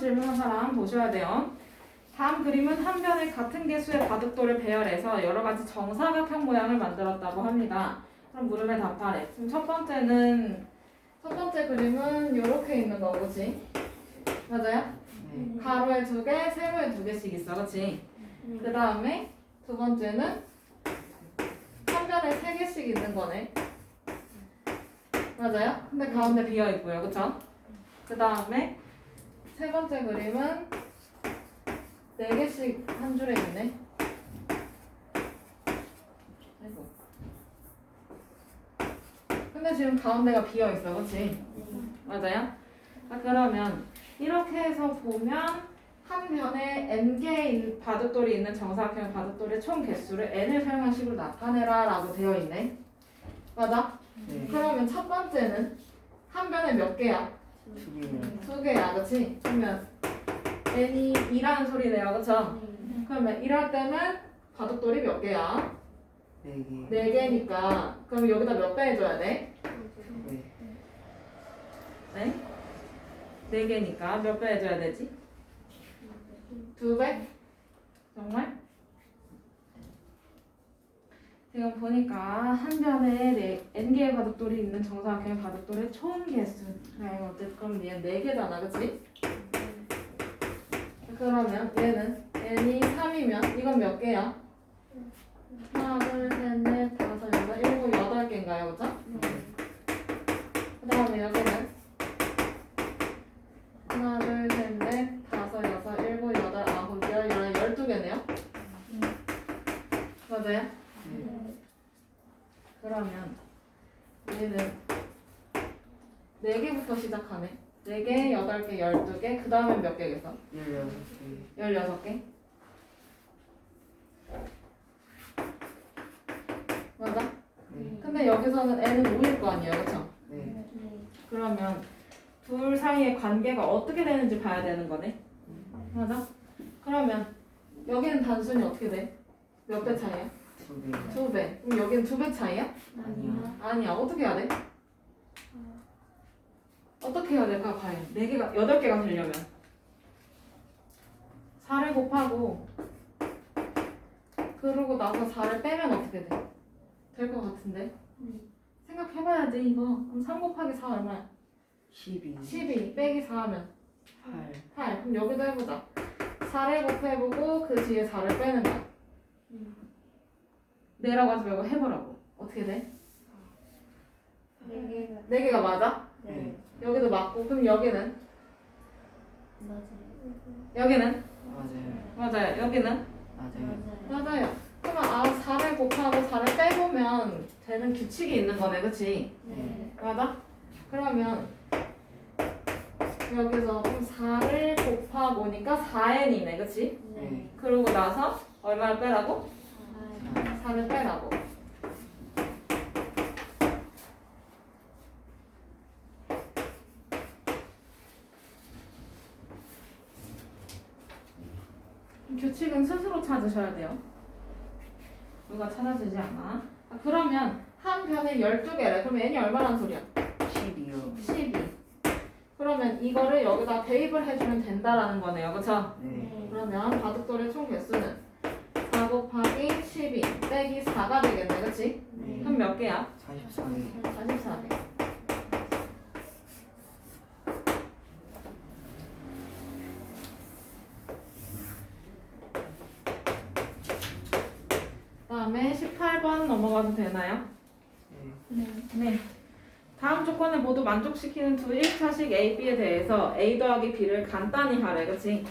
질문한 사람 보셔야 돼요. 다음 그림은 한 변에 같은 개수의 바둑돌을 배열해서 여러 가지 정사각형 모양을 만들었다고 합니다. 그럼 물음에 답하래. 지금 첫 번째 그림은 이렇게 있는 거, 그치? 맞아요? 네. 가로에 2개, 세로에 2개씩 있어, 그치? 그 다음에 두 번째는 한 변에 3개씩 있는 거네. 맞아요? 근데 가운데 비어 있고요, 그쵸? 그 다음에 세 번째 그림은 4개씩 한 줄에 있네. 아이고. 근데 지금 가운데가 비어 있어, 그치? 맞아요? 자, 그러면 이렇게 해서 보면 한 변에 n개의 바둑돌이 있는 정사각형 바둑돌의 총 개수를 n을 사용한 식으로 나타내라 라고 되어 있네. 맞아? 네. 그러면 첫 번째는 한 변에 몇 개야? 2개요. 2개야, 그치? 그러면 n이 2라는 소리네요, 그쵸? 그러면 이럴 때는 바둑돌이 몇 개야? 4개. 4개니까 그럼 여기다 몇 배 해줘야 돼? 네. 네? 4개니까 몇 배 해줘야 되지? 2배? 정말? 지금 보니까 한 변에 n개의 바둑돌이 있는 정사각형의 바둑돌의 총 개수. 그래, 어쨌든 그럼 얘는 4개잖아, 그치? 그러면 얘는 n이 3이면 이건 몇 개야? 하나, 둘, 셋, 넷, 다섯, 여섯, 일곱, 8개인가요, 그죠? 그 다음에 여기는 하나, 둘, 셋, 넷, 다섯, 여섯, 일곱, 여덟, 아홉, 열, 12개네요? 맞아요? 네. 그러면 얘는 4개부터 시작하네. 4개, 8개, 12개, 그 다음엔 몇 개겠어? 16개. 16개? 맞아? 네. 근데 여기서는 n은 5일 거 아니에요, 그쵸? 네. 그러면 둘 사이의 관계가 어떻게 되는지 봐야 되는 거네. 맞아? 그러면 여기는 단순히 어떻게 돼? 몇 배 차이야? 2개. 2배. 그럼 여기는 2배 차이야? 아니야. 아니야. 어떻게 해야 돼? 어떻게 해야 될까? 과연 4개가 8개가 되려면 4를 곱하고 그러고 나서 4를 빼면 어떻게 돼? 될 것 같은데? 생각해봐야지 이거. 그럼 3 곱하기 4 얼마야? 12. 12 빼기 4 하면 8. 8. 그럼 여기도 해보자. 4를 곱해보고 그 뒤에 4를 빼는 거야. 내라고 하지 말고 해보라고. 어떻게 돼? 4개가 맞아? 네. 여기도 맞고. 그럼 여기는? 여기는? 맞아요. 맞아요. 여기는? 맞아요. 맞아요. 그러면 4를 곱하고 4를 빼보면 되는 규칙이 있는 거네. 그치? 네. 맞아? 그러면 여기서 그럼 4를 곱하보니까 4n이네. 그치? 네. 그러고 나서 얼마를 빼라고? 4. 4를 빼라고. 규칙은 스스로 찾으셔야 돼요. 누가 찾아주지 않아. 그러면 한 변에 12개래. 그럼 n이 얼마란 소리야? 12요. 12. 그러면 이거를 여기다 대입을 해주면 된다라는 거네요. 그쵸? 네. 그러면 바둑돌의 총 개수는 4 곱하기 12 빼기 4가 되겠네. 그치? 네. 그럼 몇 개야? 44개. 44개. 다음에 18번 넘어가도 되나요? 네. 네. 다음 조건을 모두 만족시키는 두 1차식 A, B에 대해서 A 더하기 B를 간단히 하래. 그치?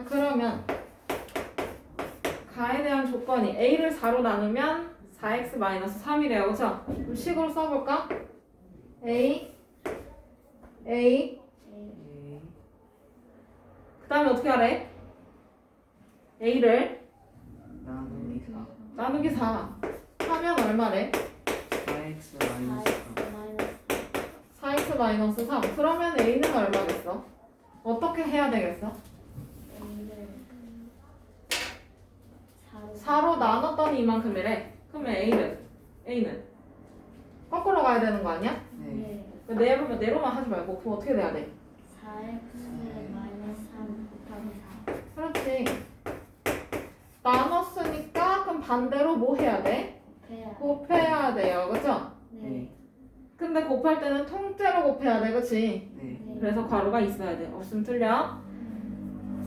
그러면 가에 대한 조건이 A를 4로 나누면 4x-3이래요. 그쵸? 그럼 식으로 써볼까? A 네. 그 다음에 어떻게 하래? A를 나누기 4. 나누기 4 하면 얼마래? 4x 마이너스 3. 4x-3 그러면 A는 얼마겠어? 어떻게 해야 되겠어? 4로 나눴더니 이만큼이래. 그러면 A는 거꾸로 가야 되는 거 아니야? 네. 내로만 하지 말고 그럼 어떻게 돼야 돼? 4x 마이너스 3 반대로 뭐 해야 돼? 배야. 곱해야 돼요. 그쵸? 네. 근데 곱할 때는 통째로 곱해야 돼. 그치? 네. 네. 그래서 괄호가 있어야 돼. 없으면 틀려.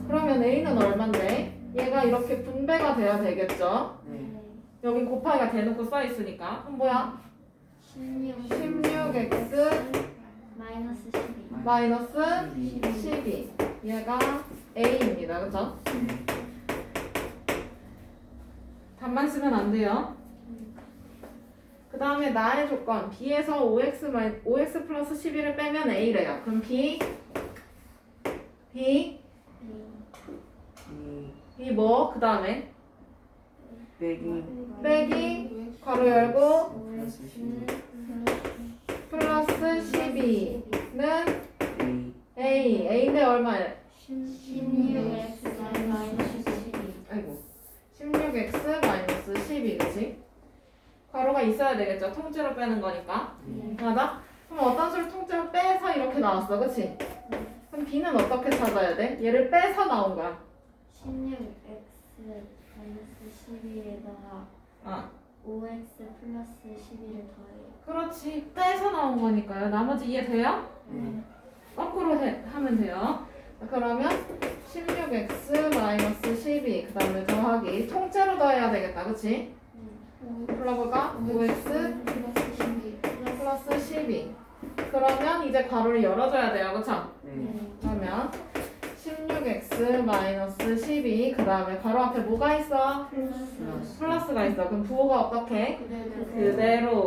그러면 A는 얼만데? 얘가 이렇게 분배가 돼야 되겠죠? 네. 여기 곱하기가 대놓고 써 있으니까. 그럼 뭐야? 16x 마이너스 12. 마이너스 12. 얘가 A입니다. 그쵸? 답만 쓰면 안 돼요. 그 다음에 나의 조건 B에서 5x 플러스 12를 빼면 A래요. 그럼 B 이 뭐? 그 다음에 빼기 빼기 괄호 열고 플러스 12 플러스 12는 A A인데 얼마예요? 16x 마이너스 12. 아이고 16x 마이너스 12 그치? 괄호가 있어야 되겠죠? 통째로 빼는 거니까 맞아? 그럼 어떤 수를 통째로 빼서 이렇게 나왔어 그치? 그럼 B는 어떻게 찾아야 돼? 얘를 빼서 나온 거야 16x 마이너스 11에다가 아 5x 플러스 11을 더해요. 그렇지 빼서 나온 거니까요 나머지 이해돼요? 거꾸로 하면 돼요 자, 그러면 16x 마이너스 12 그 다음에 더하기 통째로 더해야 되겠다 그치? 불러볼까? 5x 플러스 12. 플러스 12 그러면 이제 괄호를 열어줘야 돼요 그쵸? 네. 그러면 16x 마이너스 12 그 다음에 괄호 앞에 뭐가 있어? 플러스가 있어 그럼 부호가 어떻게?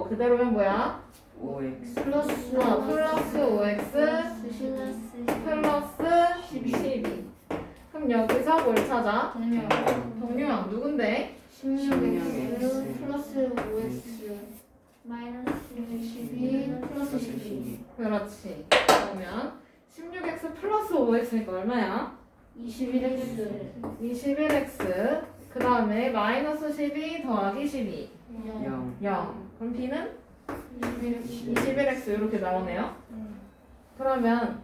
그대로면 뭐야? 5x 플러스 플러스 5x 플러스 12 그럼 여기서 뭘 찾아? 동료형 누군데? 16x 플러스 5x 마이너스 12 플러스 12. 그렇지 그러면 16x 플러스 5x니까 얼마야? 21x 21x 그 다음에 마이너스 12 더하기 12 0 0 그럼 b는 21x 21x 이렇게 나오네요 그러면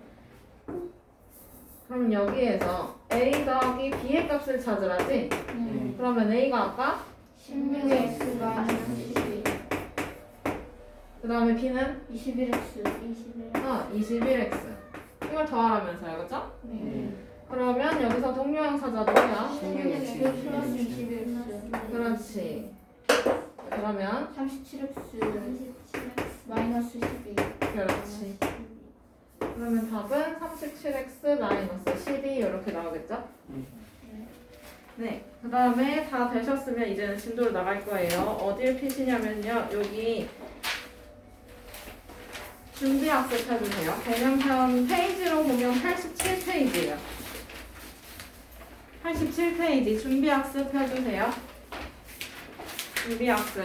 여기에서 a 더하기 b의 값을 찾으라지 그러면 a가 아까 16x 마이너스 12. 그 다음에 b는 21x 21x 이걸 더하라면서요 그쵸? 네. 그러면 여기서 동료형 찾아 누구야? 16x 플러스 21x 그렇지 그러면 37x 마이너스 12. 그렇지 그러면 답은 37x 마이너스 12 이렇게 나오겠죠? 네, 그 다음에 다 되셨으면 이제는 진도로 나갈 거예요. 어딜 피시냐면요. 여기 준비학습 해주세요. 개념편 페이지로 보면 87페이지예요. 87페이지 준비학습 해주세요. 준비학습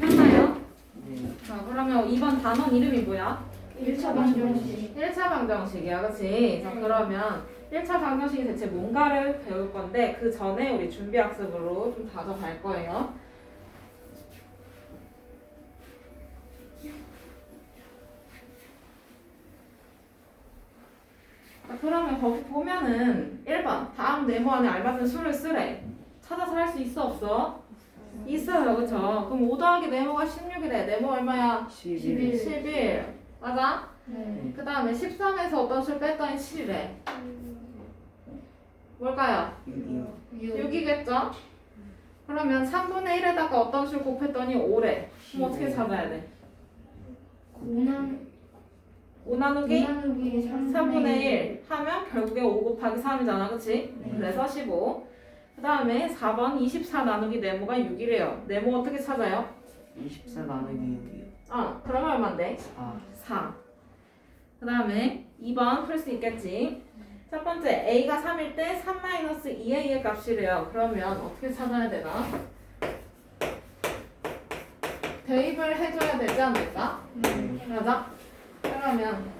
했나요? 네. 자, 그러면 이번 단원 이름이 뭐야? 1차 방정식. 1차 방정식이야, 그치? 자, 그러면 1차 방정식이 대체 뭔가를 배울 건데 그 전에 우리 준비학습으로 좀 다져갈 거예요. 자, 그러면 거기 보면은 1번 다음 네모 안에 알맞은 수를 쓰래. 찾아서 할 수 있어, 없어? 있어요, 그쵸? 그럼 5 더하기 네모가 16이래. 네모 얼마야? 11 11. 맞아? 네. 그 다음에 13에서 어떤 수를 뺐더니 7이래. 뭘까요? 6이요 6이겠죠? 그러면 3분의 1에다가 어떤 수를 곱했더니 5래. 그럼 어떻게 찾아야 돼? 5 나누기 3분의 1 하면 결국에 5 곱하기 3이잖아. 그치? 네. 그래서 15. 그 다음에 4번 24 나누기 네모가 6이래요. 네모 어떻게 찾아요? 24 나누기 그러면 얼만데? 6이요 4 4. 그 다음에 2번 풀 수 있겠지? 첫 번째 a가 3일 때 3-2a의 값이래요. 그러면 어떻게 찾아야 되나? 대입을 해줘야 되지 않을까? 맞아? 그러면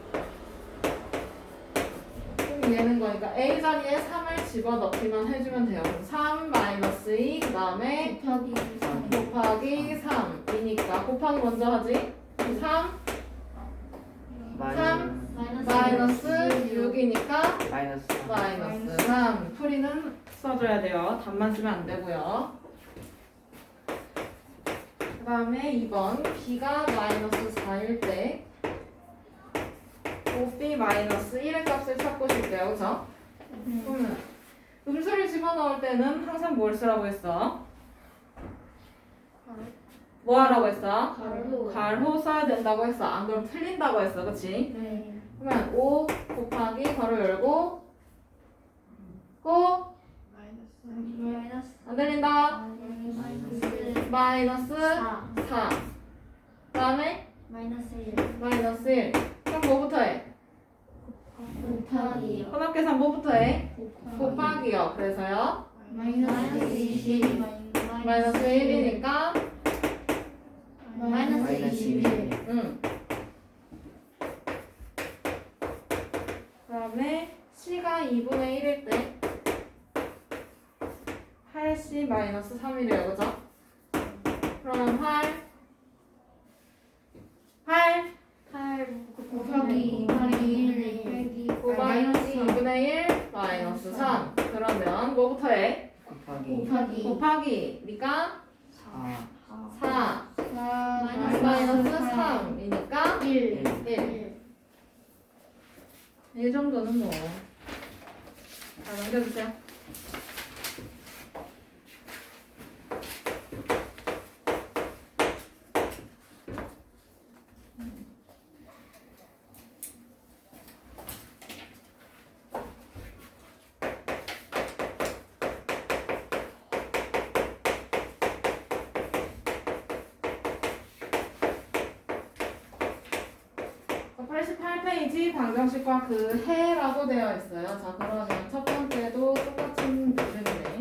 그럼 얘는 거니까 a 자리에 3을 집어넣기만 해주면 돼요. 그럼 3-2 그 다음에 곱하기 곱하기 3이니까 곱하기 먼저 하지? 3 마이너스 6이니까 마이너스 3 마이너스 3 풀이는 써줘야 돼요. 답만 쓰면 안 되고요. 다음에 2번 b가 마이너스 4일 때 5b 마이너스 1의 값을 찾고 싶대요. 그쵸? 그러면 음수를 집어넣을 때는 항상 뭘 쓰라고 했어? 뭐 하라고 했어? 가로. 괄호 써야 된다고 했어. 안 그러면 틀린다고 했어. 그치? 네. 그러면 5 곱하기 괄호 열고 꼭 마이너스. 안 들린다. 마이너스 4. 4. 그 다음에 마이너스 1. 마이너스 1. 그럼 뭐부터 해? 곱하기. 혼합계산 뭐부터 해? 곱하기요. 그래서요. 마이너스 20. 마이너스 1이니까 마이너스 21. 그 다음에 C가 2분의 1일 때 8C 마이너스 3이래요. 그죠? 그러면 8 곱하기 1. 곱하기 2분의 1 마이너스 3. 그러면 뭐부터 해? 곱하기 곱하기니까 4 4 마이너스 3이니까 1. 1. 이 정도는 뭐. 자, 넘겨주세요. 자, 88페이지 방정식과 그 해라고 되어 있어요. 자, 그러면 첫 번째도 똑같은 그림이네.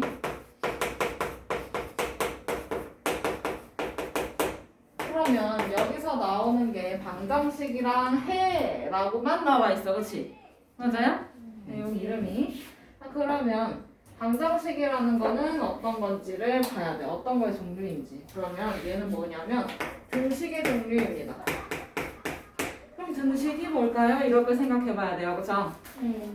그러면 여기서 나오는 게 방정식이랑 해라고만 나와 있어. 그치? 맞아요? 네, 여기 이름이. 자, 그러면 방정식이라는 거는 어떤 건지를 봐야 돼. 어떤 거의 종류인지. 그러면 얘는 뭐냐면 등식의 종류입니다. 그럼 등식이 뭘까요? 이걸 생각해 봐야 돼요. 그쵸?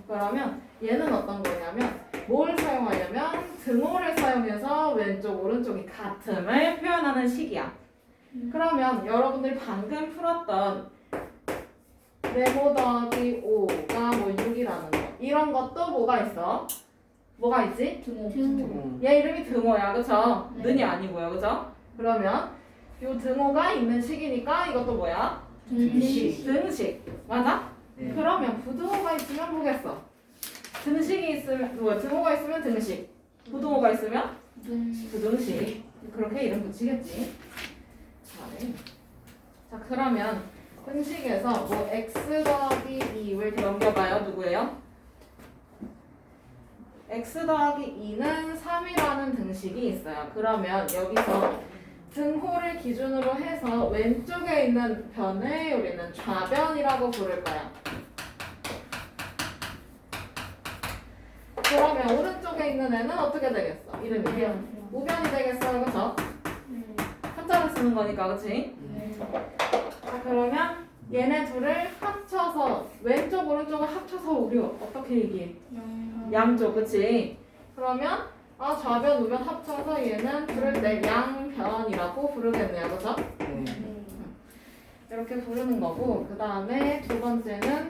그러면 얘는 어떤 거냐면 뭘 사용하냐면 등호를 사용해서 왼쪽 오른쪽이 같음을 표현하는 식이야. 그러면 여러분들이 방금 풀었던 네모 더하기 5가 뭐 6이라는 거 이런 것도 뭐가 있어? 뭐가 있지? 등. 얘 이름이 등호야. 그쵸? 네. 는이 아니고요. 그쵸? 그러면 요 등호가 있는 식이니까 이것도 뭐야? 등식. 등식. 맞아? 네. 그러면 부등호가 있으면 뭐겠어? 등식이 있으면 뭐 등호가 있으면 등식. 부등호가 있으면 부등식. 그렇게 이름 붙이겠지. 잘해. 자, 그러면 등식에서 뭐 x 더하기 2 왜 이렇게 넘겨가요? 누구예요? x 더하기 2는 3이라는 등식이 있어요. 그러면 여기서 등호를 기준으로 해서 왼쪽에 있는 변을 우리는 좌변이라고 부를 거야. 그러면 오른쪽에 있는 애는 어떻게 되겠어? 이름이 우변이 되겠어요. 그쵸? 한자를 쓰는 거니까. 그치? 자, 그러면 얘네 둘을 합쳐서 왼쪽 오른쪽을 합쳐서 우리 어떻게 얘기해? 양쪽. 그치? 그러면 좌변 우변 합쳐서 얘는 부를 때 양변이라고 부르겠네요. 그죠? 네. 이렇게 부르는 거고, 그 다음에 두 번째는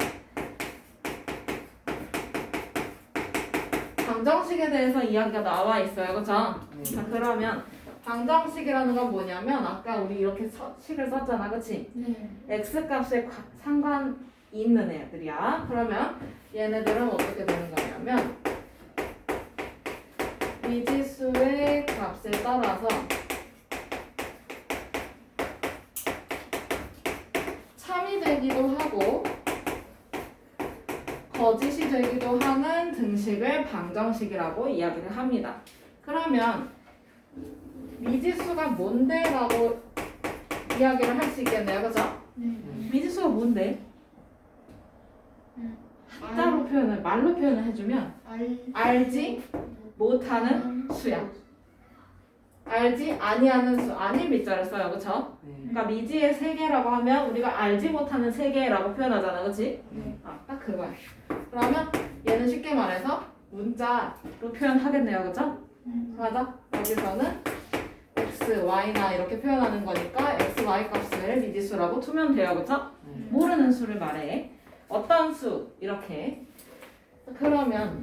방정식에 대해서 이야기가 나와 있어요. 그죠? 자, 그러면 방정식이라는 건 뭐냐면 아까 우리 이렇게 식을 썼잖아. 그치? x 값에 상관이 있는 애들이야. 그러면 얘네들은 어떻게 되는 거냐면 미지수의 값에 따라서 참이 되기도 하고 거짓이 되기도 하는 등식을 방정식이라고 이야기를 합니다. 그러면 미지수가 뭔데? 라고 이야기를 할 수 있겠네요. 그죠? 미지수가 뭔데? 한자로 표현을, 말로 표현을 해주면 알지 못하는 수야. 알지 아니하는 수, 아닌 미자를 써요. 그쵸? 그러니까 미지의 세계라고 하면 우리가 알지 못하는 세계라고 표현하잖아. 그치? 딱 그거야. 그러면 얘는 쉽게 말해서 문자로 표현하겠네요. 그쵸? 맞아? 여기서는 x x, y나 이렇게 표현하는 거니까 x, y 값을 미지수라고 두면 돼요. 그쵸? 모르는 수를 말해. 어떤 수? 이렇게. 그러면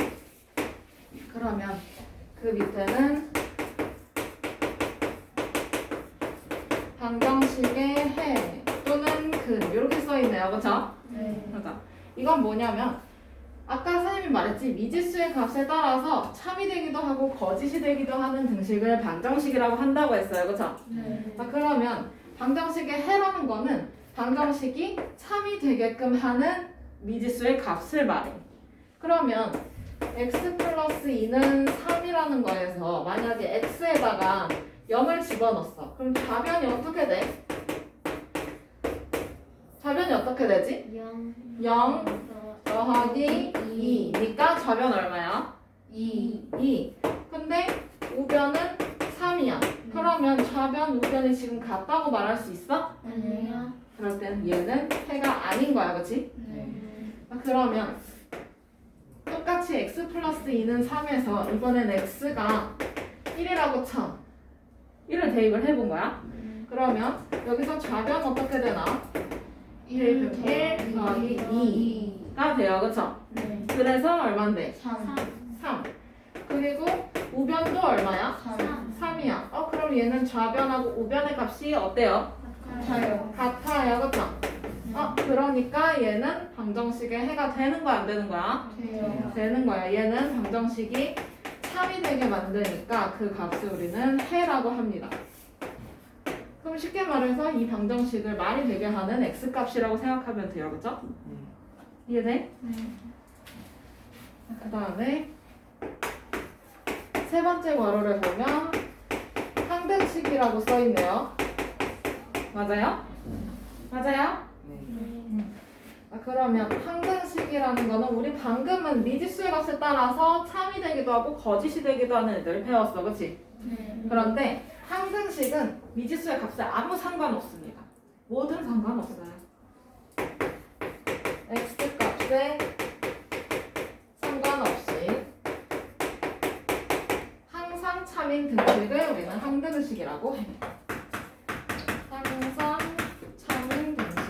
그 밑에는 방정식의 해 또는 근 이렇게 써있네요. 그쵸? 네. 그러니까 이건 뭐냐면 아까 선생님이 말했지 미지수의 값에 따라서 참이 되기도 하고 거짓이 되기도 하는 등식을 방정식이라고 한다고 했어요. 그쵸? 네. 자, 그러면 방정식의 해라는 거는 방정식이 참이 되게끔 하는 미지수의 값을 말해. 그러면 x 플러스 2는 3이라는 거에서 만약에 x에다가 0을 집어넣었어. 그럼 좌변이 어떻게 돼? 좌변이 어떻게 되지? 0 더하기 2니까 좌변 얼마야? 2. 근데 우변은 3이야. 그러면 좌변, 우변이 지금 같다고 말할 수 있어? 아니에요. 그럴 때는 얘는 해가 아닌 거야, 그치? 네. 그러면 똑같이 x 플러스 2는 3에서 이번엔 x가 1이라고 쳐. 1을 대입을 해본 거야. 그러면 여기서 좌변 어떻게 되나? 1 더하기 2가 돼요, 그쵸? 네. 그래서 얼만데? 3. 3. 그리고 우변도 얼마야? 3. 3이야. 그럼 얘는 좌변하고 우변의 값이 어때요? 같아요. 같아요, 그쵸? 그러니까 얘는 방정식의 해가 되는 거야, 안 되는 거야? 돼요. 되는 거야. 얘는 방정식이 참이 되게 만드니까 그 값을 우리는 해라고 합니다. 그럼 쉽게 말해서 이 방정식을 말이 되게 하는 x값이라고 생각하면 돼요, 그쵸? 이해돼? 그 다음에 세 번째 괄호를 보면 항등식이라고 써있네요. 맞아요? 맞아요? 그러면 항등식이라는 거는 우리 방금은 미지수의 값에 따라서 참이 되기도 하고 거짓이 되기도 하는 애들을 배웠어, 그치? 네. 그런데 항등식은 미지수의 값에 아무 상관없습니다. 뭐든 상관없어요. x 값에 상관없이 항상 참인 등식을 우리는 항등식이라고 해요. 항상 참인 등식.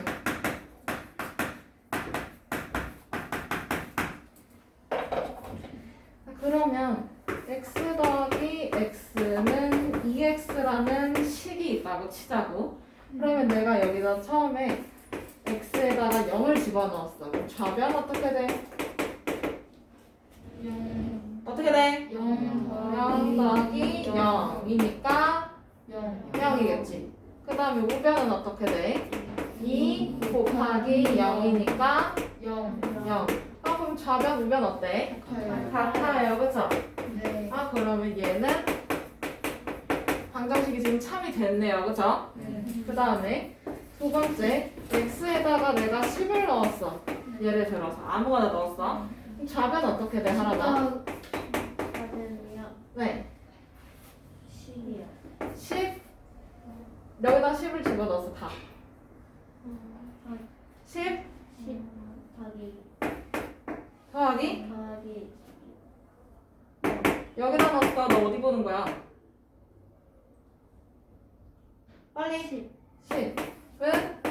그러면 x 더하기 x는 2x라는 식이 있다고 치자고. 그러면 내가 여기다 처음에 x에다가 0을 집어넣었어. 그럼 좌변 어떻게 돼? 0. 어떻게 돼? 0 0 더하기 0이니까 0. 0이겠지. 그 다음에 우변은 어떻게 돼? 2 곱하기 0이니까 0. 0. 그럼 좌변, 우변 어때? 같아요. 같아요, 그쵸? 네. 그러면 얘는 방정식이 지금 참이 됐네요, 그쵸? 네. 그 다음에 두 번째, x에다가 내가 10을 넣었어. 예를 들어서 아무거나 넣었어. 그럼 좌변 어떻게 돼, 하나가? 받으면 네, 10이요. 10. 여기다 10을 집어넣어서 다. 10 10 더하기 더하기 더하기 여기다 넣었어. 너 어디 보는 거야? 빨리. 10은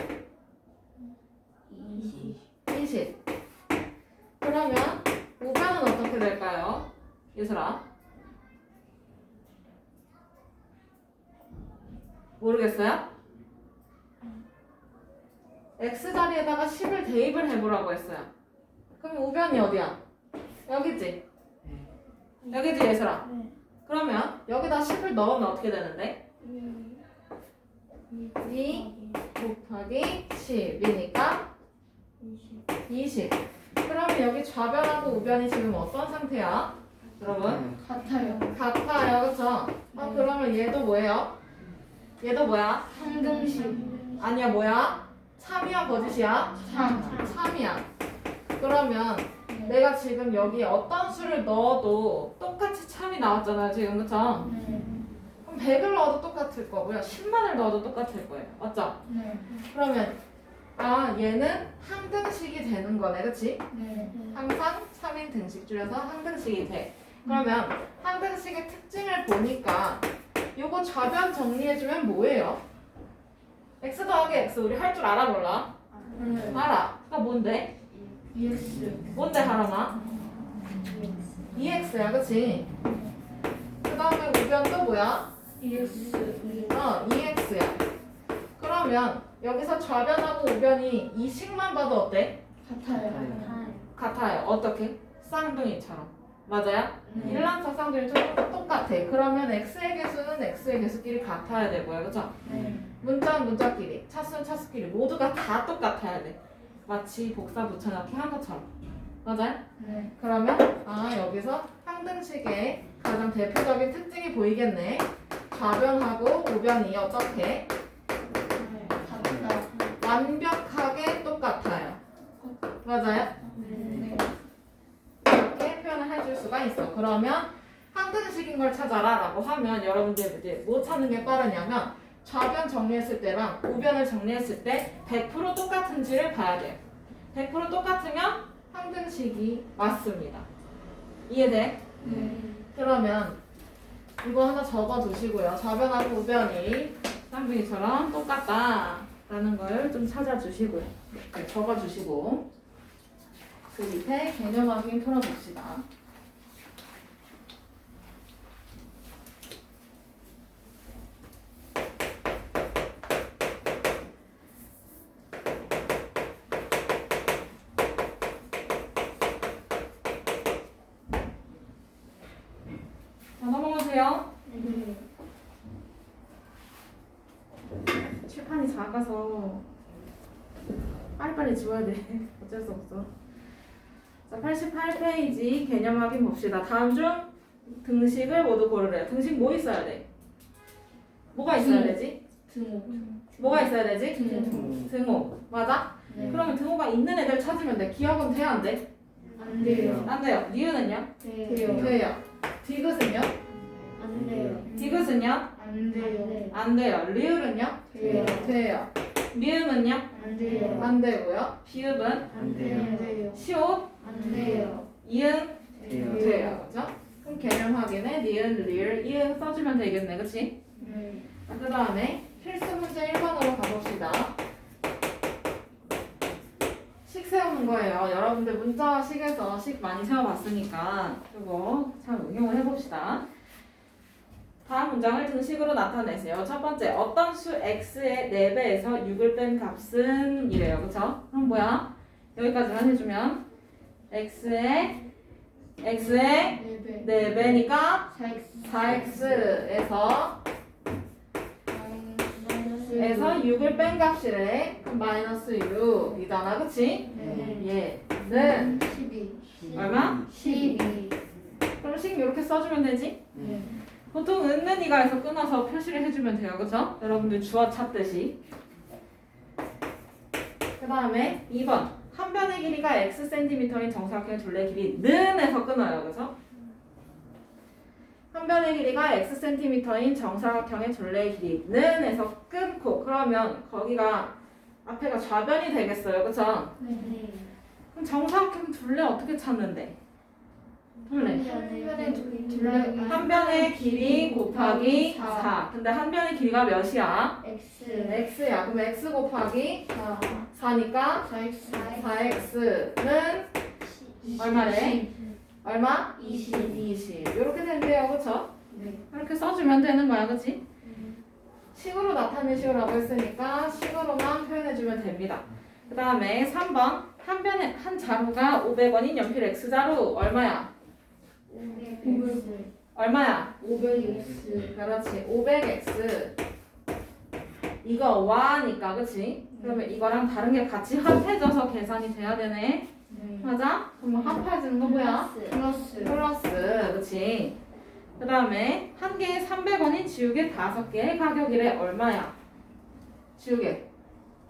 20. 그러면 우변은 어떻게 될까요? 예슬아. 모르겠어요? x 자리에다가 10을 대입을 해보라고 했어요. 그럼 우변이 어디야? 여기지? 여기지, 예슬아? 네. 그러면 여기다 10을 넣으면 어떻게 되는데? 2 곱하기 10이니까 20. 그러면 여기 좌변하고 우변이 지금 어떤 상태야? 여러분? 같아요. 같아요, 그쵸? 그러면 얘도 뭐예요? 얘도 뭐야? 상등식. 아니야, 뭐야? 참이야, 거짓이야? 3이야. 그러면 내가 지금 여기 어떤 수를 넣어도 똑같이 참이 나왔잖아요, 지금, 그쵸? 네. 그럼 100을 넣어도 똑같을 거고요. 10만을 넣어도 똑같을 거예요. 맞죠? 네. 그러면 얘는 항등식이 되는 거네, 그치? 네. 항상 3인 등식 줄여서 항등식이 돼. 그러면 항등식의 특징을 보니까 요거 좌변 정리해주면 뭐예요? x 더하기 x 우리 할 줄 알아 몰라? 알아. 그러니까 뭔데? EX. 뭔데 하람아? 2x야 그치? 그 다음에 우변도 뭐야? EX. 2x야. 그러면 여기서 좌변하고 우변이 이 식만 봐도 어때? 같아요. 같아요. 어떻게? 쌍둥이처럼. 맞아요? 네. 일란차 쌍둥이처럼 똑같아. 그러면 x의 개수는 x의 개수끼리 같아야 되고요. 그쵸? 네. 문자는 문자끼리, 차수는 차수끼리 모두가 다 똑같아야 돼. 마치 복사 붙여넣기 한 것처럼. 맞아요? 네. 그러면 여기서 항등식의 가장 대표적인 특징이 보이겠네. 좌변하고 우변이 어떻게? 같다. 완벽하게 똑같아요. 맞아요? 네. 이렇게 표현을 해줄 수가 있어. 그러면 항등식인 걸 찾아라 라고 하면 여러분들 이제 뭐 찾는 게 빠르냐면 좌변 정리했을 때랑 우변을 정리했을 때 100% 똑같은지를 봐야 돼요. 100% 똑같으면 항등식이 맞습니다. 이해돼? 네. 그러면 이거 하나 적어두시고요. 좌변하고 우변이 쌍둥이처럼 똑같다라는 걸 좀 찾아주시고요. 네, 적어주시고 그 밑에 개념 확인 풀어봅시다. 자, 넘어가세요. 네. 칠판이 작아서 빨리빨리 지워야 돼. 어쩔 수 없어. 자, 88페이지 개념 확인 봅시다. 다음 중 등식을 모두 고르래요. 등식 뭐 있어야 돼? 뭐가 있어야 되지? 등호. 뭐가 있어야 되지? 등호. 등호. 맞아? 네. 그러면 등호가 있는 애들 찾으면 돼. 기억은 돼? 안 돼? 안 돼요. 안 돼요. 니은은요? 돼요. 돼요. 디귿은요? 안 돼요. 디귿은요? 안 돼요. 안 돼요. 리을은요? 돼요. 돼요. 미음은요? 안 돼요. 안 되고요. 비읍은? 안 돼요. 안 돼요. 시옷? 안 돼요. 이응? 돼요. 돼요. 그죠? 그럼 개념 확인에 니은, 리을, 이응 써주면 되겠네. 그치? 네. 그 다음에 필수 문제 1번으로 가봅시다. 식 세우는 거예요. 여러분들 문자와 식에서 식 많이 세워봤으니까 이거 잘 응용을 해봅시다. 다음 문장을 등식으로 나타내세요. 첫 번째, 어떤 수 x의 4배에서 6을 뺀 값은 이래요. 그쵸? 그럼 뭐야? 여기까지만 해주면 x의 4배니까 4x에서 6을 뺀 값이래. 그럼 마이너스 6이잖아. 그치? 네. 얘는 12. 얼마? 12. 그럼 식 이렇게 써주면 되지? 네. 보통 은는이가에서 끊어서 표시를 해주면 돼요. 그쵸? 여러분들 주어 찾듯이. 그 다음에 2번. 한 변의 길이가 x cm인 정사각형의 둘레 길이는에서 끊어요. 그쵸? 한 변의 길이가 x cm인 정사각형의 둘레 길이는에서 끊고 그러면 거기가 앞에가 좌변이 되겠어요. 그쵸? 네. 그럼 정사각형 둘레 어떻게 찾는데? 둘레. 한 변의 길이 곱하기 4. 근데 한 변의 길이가 몇이야? X. x야. 그럼 x 곱하기 4. 4니까 4X. 4x는 얼마래? 얼마? 20. 이렇게 된대요. 그쵸? 네. 이렇게 써주면 되는 거야. 그치? 식으로 나타내시오라고 했으니까 식으로만 표현해주면 됩니다. 그 다음에 3번. 한 자루가 500원인 연필 x자루 얼마야? 500X. 얼마야? 500X. 그렇지. 500x. 이거 와니까 그치? 그러면 이거랑 다른 게 같이 합해져서 계산이 돼야 되네. 네. 맞아? 그럼 합해지는 거 뭐야? 플러스. 플러스. 그치? 그 다음에 한 개에 300원인 지우개 5개의 가격이래. 얼마야? 지우개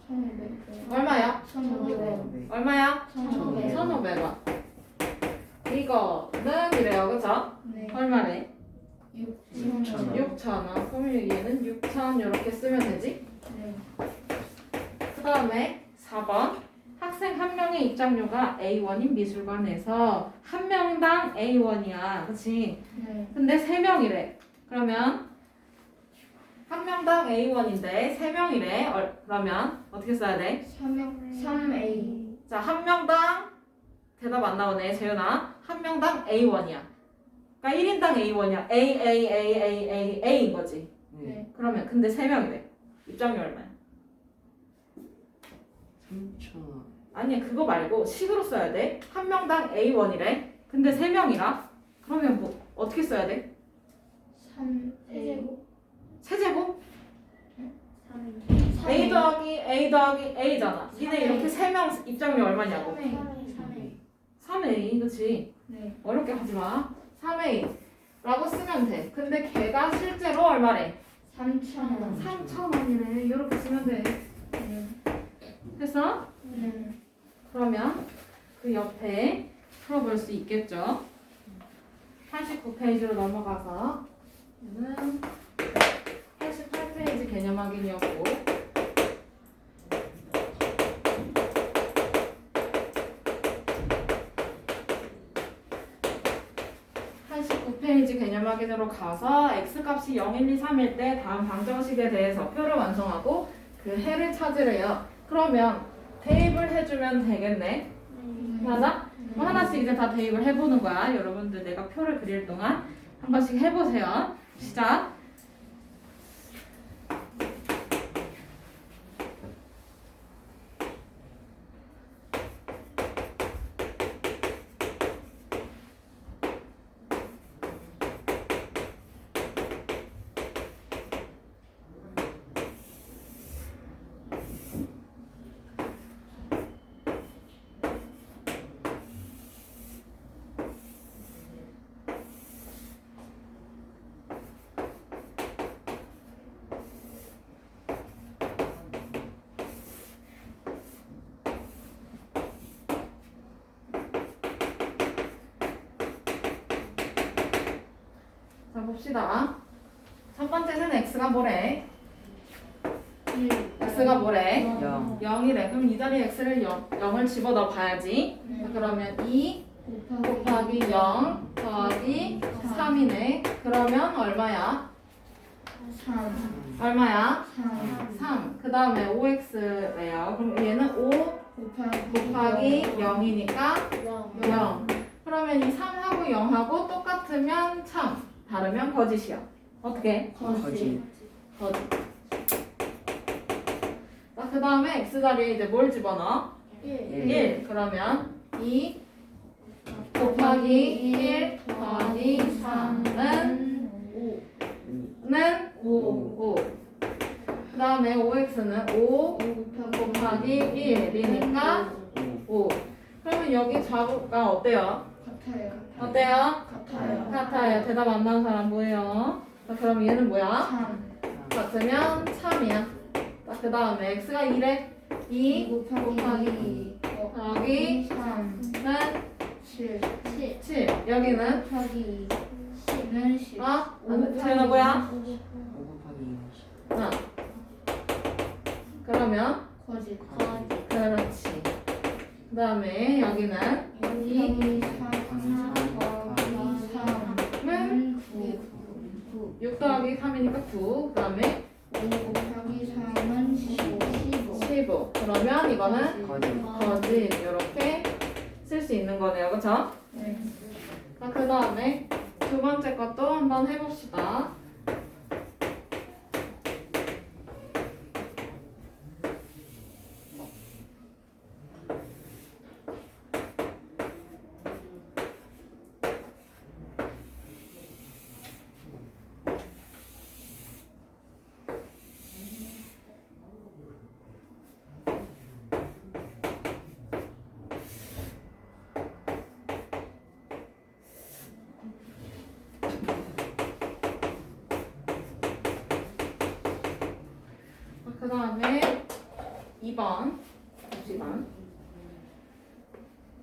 1,500. 얼마야? 1,500. 얼마야? 1,500. 1,500원. 이거는 이래요. 그쵸? 네. 얼마래? 6,000원. 6,000원. 그럼 얘는 6,000 이렇게 쓰면 되지? 네. 그 다음에 4번. 학생 한 명의 입장료가 A1인 미술관에서 한 명당 A1이야. 그치? 네. 근데 3명이래. 그러면 한 명당 A1인데 3명이래. 그러면 어떻게 써야 돼? 3A. 자, 한 명당 대답 안 나오네, 재윤아. 한 명당 A1이야. 그러니까 1인당 A1이야. A인 거지. 네. 그러면 근데 3명이래. 입장료 얼마야? 3,000원. 아니, 그거 말고 식으로 써야 돼. 한 명당 A1이래. 근데 3명이라. 그러면 뭐 어떻게 써야 돼? 3A. 세제곱? A 더하기 A잖아. 니네 이렇게 3명 입장료 얼마냐고. 3A, 그치? 네. 어렵게 하지 마. 3A라고 쓰면 돼. 근데 걔가 실제로 얼마래? 3,000원. 3,000원이래. 이렇게 쓰면 돼. 네. 됐어? 네. 그러면 그 옆에 풀어볼 수 있겠죠? 89페이지로 넘어가서 얘는 88페이지 개념 확인이었고 89페이지 개념 확인으로 가서 x값이 0, 1, 2, 3일 때 다음 방정식에 대해서 표를 완성하고 그 해를 찾으래요. 그러면 대입을 해주면 되겠네. 맞아? 그럼 하나씩 이제 다 대입을 해보는 거야. 여러분들 내가 표를 그릴 동안 한 번씩 해보세요. 시작. 자, 봅시다. 첫 번째는 x가 뭐래? x가 뭐래? 0. 0이래. 그럼 이 자리에 x를 0을 집어넣어 봐야지. 자, 그러면 2 곱하기 0 더하기 3이네. 그러면 얼마야? 3. 얼마야? 3. 3. 그 다음에 5x래요. 그럼 얘는 5 곱하기 0이니까 0. 그러면 이 3하고 0하고 똑같으면 참. 다르면 거짓이야. 어떻게? 거짓. 거짓. 자, 그 다음에 x 자리에 이제 뭘 집어넣어? 1. 그러면 2 곱하기 1 더하기 3은 5. 그 다음에 5x는 5 곱하기 1이니까 5. 그러면 여기 좌우가 어때요? 어때요? 같아요. 대답 안 나온 사람 뭐예요? 자, 그럼 얘는 뭐야? 같으면 3이야. 자, 그 다음에 x가 2래. 2 곱하기 더하기 3은 7. 여기는 10은 10. 재현아 뭐야? 5 곱하기 20. 그러면 거짓. 그렇지. 그 다음에 여기는 2 6 더하기 3이니까 9. 그 다음에 5 곱하기 3은 15. 15. 그러면 이거는 거짓. 거짓. 이렇게 쓸 수 있는 거네요. 그쵸? 네. 자, 그 다음에 두 번째 것도 한번 해봅시다. 그 다음에 2번 봅시다.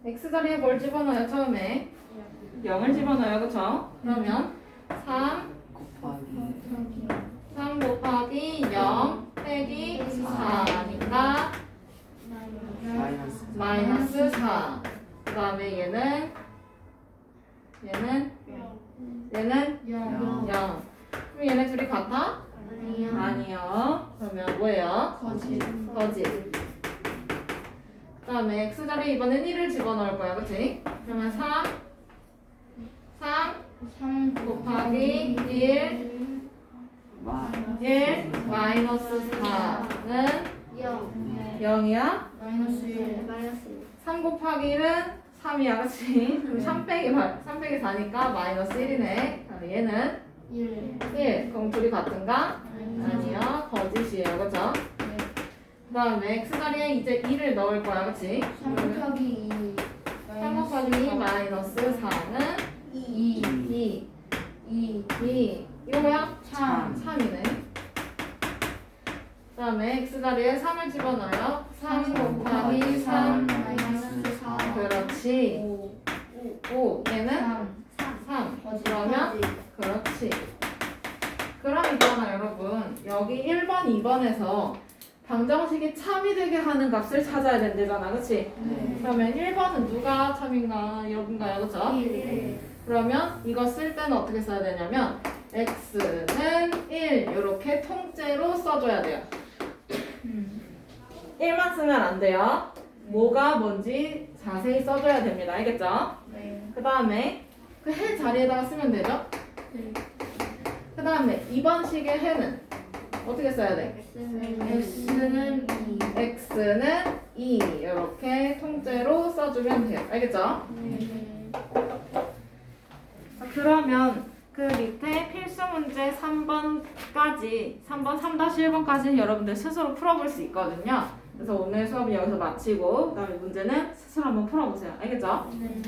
x자리에 뭘 집어넣어요? 처음에 0을 집어넣어요. 그쵸? 그러면 3 곱하기 0 빼기 4니까 마이너스 4. 그 다음에 얘는 0. 그럼 얘네 둘이 같아? 아니요. 아니요. 그러면 뭐예요? 거짓. 거짓. 그 다음에 x자리에 이번엔 1을 집어넣을 거야. 그치? 그러면 3 3 곱하기 1 와. 1 마이너스 4는 0 0이야? 마이너스 1 마이너스 3 곱하기 1은 3이야. 그치? 그럼 3 빼기 4니까 마이너스 1이네. 그럼 얘는 1 1. 그럼 둘이 같은가? 아니요. 거짓이에요. 그죠? 그 다음에 x자리에 이제 2를 넣을 거야. 그치? 3 곱하기 2 3 곱하기 2 마이너스 4는 2 2. 2 2. 이거 뭐야? 3 3이네. 그 다음에 x자리에 3을 집어넣어요. 3 곱하기 3. 마이너스 4 그렇지. 5. 얘는 3 3. 그러면 그렇지. 그럼 있잖아 여러분. 여기 1번, 2번에서 방정식이 참이 되게 하는 값을 찾아야 된대잖아. 그치? 네. 그러면 1번은 누가 참인가? 여긴가요? 그쵸? 1 그러면 이거 쓸 때는 어떻게 써야 되냐면 x는 1 이렇게 통째로 써줘야 돼요. 1만 쓰면 안 돼요. 뭐가 뭔지 자세히 써줘야 됩니다. 알겠죠? 그 다음에 그 해 자리에다가 쓰면 되죠? 그 다음에 2번 식의 해는 어떻게 써야 돼? x는 2 x는 2 이렇게 통째로 써주면 돼요. 알겠죠? 자, 그러면 그 밑에 필수 문제 3번까지 3번 3-1번까지 여러분들 스스로 풀어볼 수 있거든요. 그래서 오늘 수업은 여기서 마치고 그다음에 문제는 스스로 한번 풀어보세요. 알겠죠? 네.